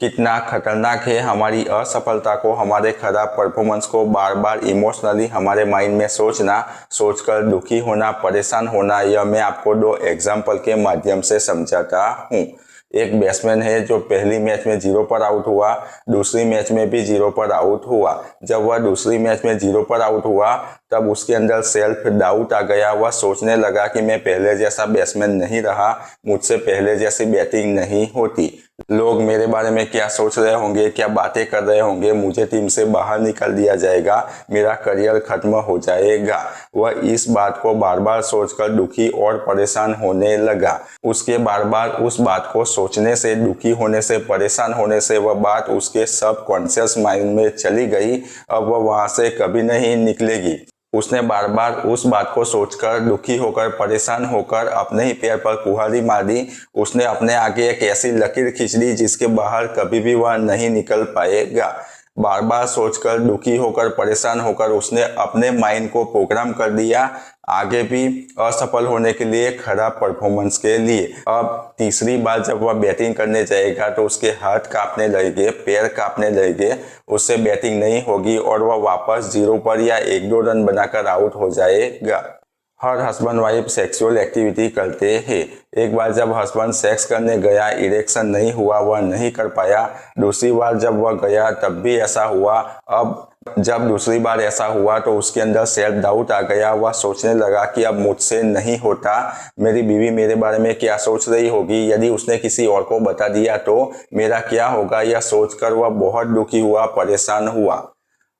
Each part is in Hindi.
कितना खतरनाक है हमारी असफलता को, हमारे खराब परफॉर्मेंस को बार बार इमोशनली हमारे माइंड में सोचना, सोचकर दुखी होना, परेशान होना। यह मैं आपको दो एग्जाम्पल के माध्यम से समझाता हूँ। एक बैट्समैन है जो पहली मैच में 0 पर आउट हुआ, दूसरी मैच में भी 0 पर आउट हुआ। जब वह दूसरी मैच में 0 पर आउट हुआ तब उसके अंदर सेल्फ डाउट आ गया। वह सोचने लगा कि मैं पहले जैसा बैट्समैन नहीं रहा, मुझसे पहले जैसी बैटिंग नहीं होती, लोग मेरे बारे में क्या सोच रहे होंगे, क्या बातें कर रहे होंगे, मुझे टीम से बाहर निकाल दिया जाएगा, मेरा करियर खत्म हो जाएगा। वह इस बात को बार बार सोचकर दुखी और परेशान होने लगा। उसके बार बार उस बात को सोचने से, दुखी होने से, परेशान होने से वह बात उसके सबकॉन्शियस माइंड में चली गई। अब वह वहां से कभी नहीं निकलेगी। उसने बार बार उस बात को सोचकर, दुखी होकर, परेशान होकर अपने ही पैर पर कुल्हाड़ी मार दी। उसने अपने आगे एक ऐसी लकीर खींच दी जिसके बाहर कभी भी वह नहीं निकल पाएगा। बार बार सोचकर, दुखी होकर, परेशान होकर उसने अपने माइंड को प्रोग्राम कर दिया आगे भी असफल होने के लिए, खराब परफॉर्मेंस के लिए। अब तीसरी बार जब वह बैटिंग करने जाएगा तो उसके हाथ कांपने लगेंगे, पैर कांपने लगेंगे, उससे बैटिंग नहीं होगी और वह वापस 0 पर या 1-2 रन बनाकर आउट हो जाएगा। Her husband wife sexual activity करते हैं। एक बार जब हस्बैंड सेक्स करने गया, इरेक्शन नहीं हुआ, वह नहीं कर पाया। दूसरी बार जब वह गया तब भी ऐसा हुआ। अब जब दूसरी बार ऐसा हुआ तो उसके अंदर सेल्फ डाउट आ गया। वह सोचने लगा कि अब मुझसे नहीं होता, मेरी बीवी मेरे बारे में क्या सोच रही होगी, यदि उसने किसी और को बता दिया तो मेरा क्या होगा। यह सोचकर वह बहुत दुखी हुआ, परेशान हुआ।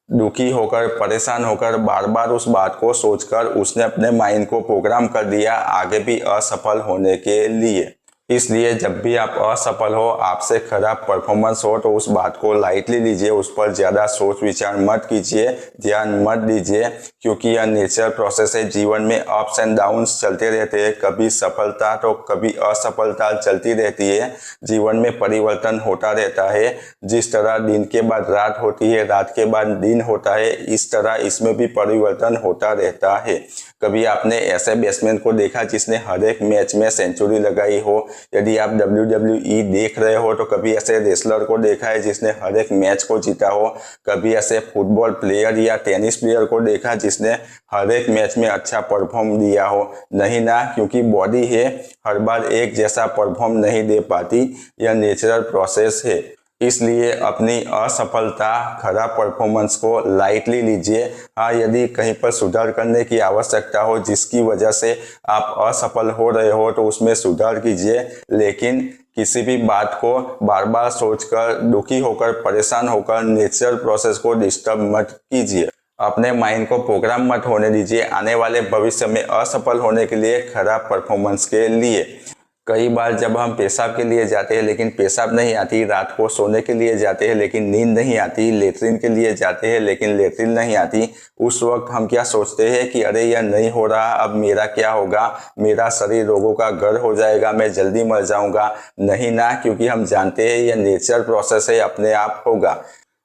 दुखी होकर, परेशान होकर, बार बार उस बात को सोचकर उसने अपने माइंड को प्रोग्राम कर दिया आगे भी असफल होने के लिए। इसलिए जब भी आप असफल हो, आपसे खराब परफॉर्मेंस हो, तो उस बात को लाइटली लीजिए, उस पर ज़्यादा सोच विचार मत कीजिए, ध्यान मत दीजिए, क्योंकि यह नेचुरल प्रोसेस है। जीवन में अप्स एंड डाउन्स चलते रहते हैं, कभी सफलता तो कभी असफलता चलती रहती है। जीवन में परिवर्तन होता रहता है। जिस तरह दिन के बाद रात होती है, रात के बाद दिन होता है, इस तरह इसमें भी परिवर्तन होता रहता है। कभी आपने ऐसे बैट्समैन को देखा जिसने हर एक मैच में सेंचुरी लगाई हो? यदि आप WWE देख रहे हो तो कभी ऐसे रेसलर को देखा है जिसने हर एक मैच को जीता हो? कभी ऐसे फुटबॉल प्लेयर या टेनिस प्लेयर को देखा जिसने हर एक मैच में अच्छा परफॉर्म दिया हो? नहीं ना, क्योंकि बॉडी है, हर बार एक जैसा परफॉर्म नहीं दे पाती। यह नेचुरल प्रोसेस है। इसलिए अपनी असफलता, खराब परफॉर्मेंस को लाइटली लीजिए। हाँ, यदि कहीं पर सुधार करने की आवश्यकता हो जिसकी वजह से आप असफल हो रहे हो तो उसमें सुधार कीजिए, लेकिन किसी भी बात को बार बार सोचकर, दुखी होकर, परेशान होकर नेचुरल प्रोसेस को डिस्टर्ब मत कीजिए। अपने माइंड को प्रोग्राम मत होने दीजिए आने वाले भविष्य में असफल होने के लिए, खराब परफॉर्मेंस के लिए। कई बार जब हम पेशाब के लिए जाते हैं लेकिन पेशाब नहीं आती, रात को सोने के लिए जाते हैं लेकिन नींद नहीं आती, लेटरिन के लिए जाते हैं लेकिन लेटरिन नहीं आती, उस वक्त हम क्या सोचते हैं कि अरे यह नहीं हो रहा, अब मेरा क्या होगा, मेरा शरीर रोगों का घर हो जाएगा, मैं जल्दी मर जाऊंगा। नहीं ना, क्योंकि हम जानते हैं यह नेचुरल प्रोसेस है, अपने आप होगा।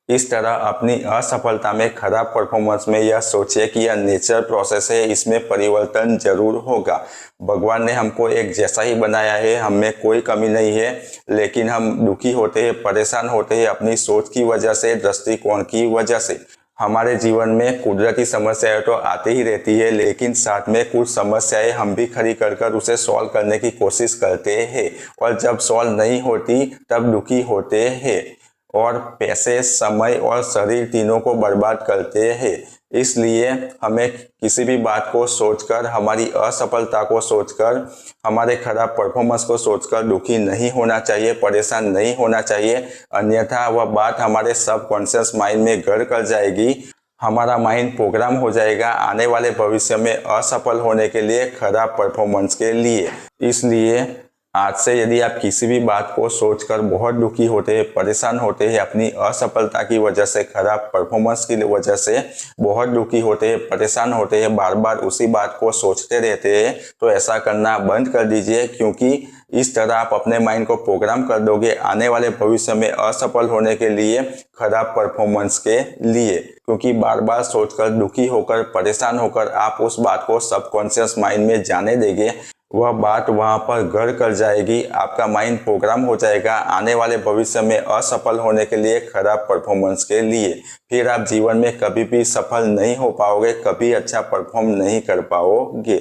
इस तरह अपनी असफलता में, खराब परफॉर्मेंस में यह सोचिए कि यह नेचुरल प्रोसेस है, इसमें परिवर्तन जरूर होगा। भगवान ने हमको एक जैसा ही बनाया है, हम में कोई कमी नहीं है, लेकिन हम दुखी होते हैं, परेशान होते हैं अपनी सोच की वजह से, दृष्टिकोण की वजह से। हमारे जीवन में कुदरती समस्याएं तो आती ही रहती है, लेकिन साथ में कुछ समस्याएं हम भी खड़ी कर उसे सॉल्व करने की कोशिश करते हैं, और जब सॉल्व नहीं होती तब दुखी होते हैं और पैसे, समय और शरीर तीनों को बर्बाद करते हैं। इसलिए हमें किसी भी बात को सोचकर, हमारी असफलता को सोचकर, हमारे खराब परफॉर्मेंस को सोचकर दुखी नहीं होना चाहिए, परेशान नहीं होना चाहिए, अन्यथा वह बात हमारे सबकॉन्शियस माइंड में घर कर जाएगी। हमारा माइंड प्रोग्राम हो जाएगा आने वाले भविष्य में असफल होने के लिए, खराब परफॉर्मेंस के लिए। इसलिए आज से यदि आप किसी भी बात को सोचकर बहुत दुखी होते हैं, परेशान होते हैं, अपनी असफलता की वजह से, खराब परफॉर्मेंस की वजह से बहुत दुखी होते हैं, परेशान होते हैं, बार बार उसी बात को सोचते रहते हैं, तो ऐसा करना बंद कर दीजिए, क्योंकि इस तरह आप अपने माइंड को प्रोग्राम कर दोगे आने वाले भविष्य में असफल होने के लिए, खराब परफॉर्मेंस के लिए। क्योंकि बार बार सोचकर, दुखी होकर, परेशान होकर आप उस बात को सबकॉन्शियस माइंड में जाने देंगे। वह बात वहां पर घर कर जाएगी, आपका माइंड प्रोग्राम हो जाएगा आने वाले भविष्य में असफल होने के लिए, खराब परफॉर्मेंस के लिए। फिर आप जीवन में कभी भी सफल नहीं हो पाओगे, कभी अच्छा परफॉर्म नहीं कर पाओगे।